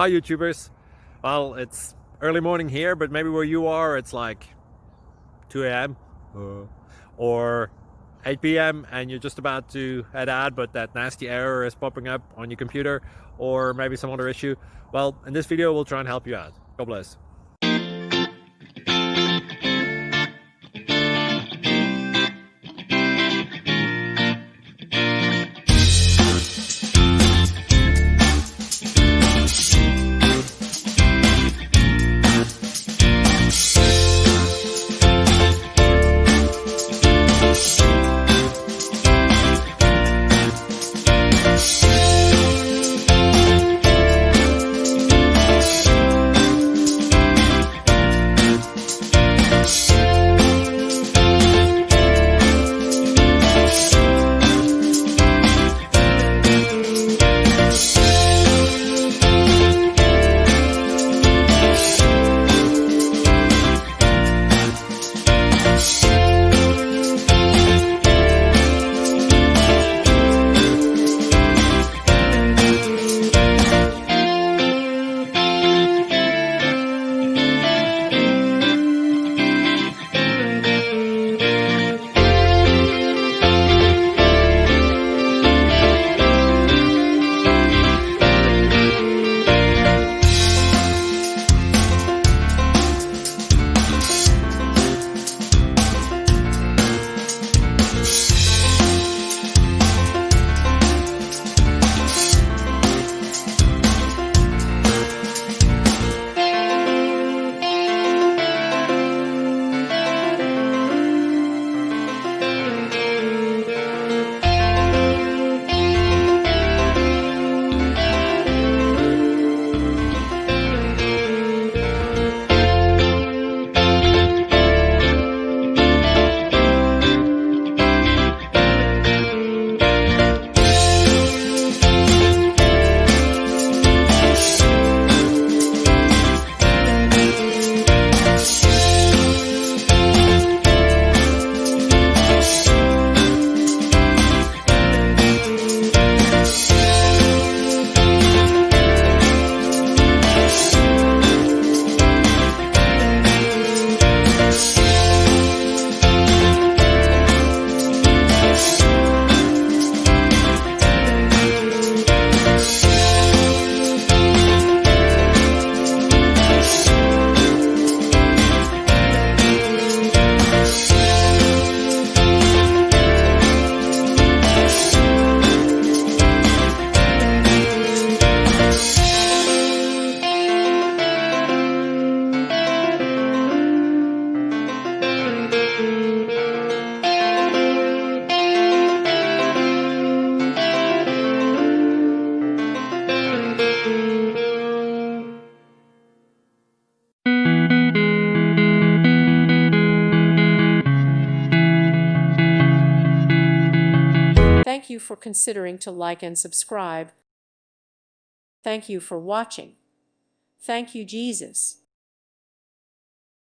Hi YouTubers. Well, it's early morning here, but maybe where you are it's like 2 a.m. or 8 p.m. and you're just about to head out, but that nasty error is popping up on your computer, or maybe some other issue. Well, in this video we'll try and help you out. God bless. Thank you for considering to like and subscribe. Thank you for watching. Thank you, Jesus.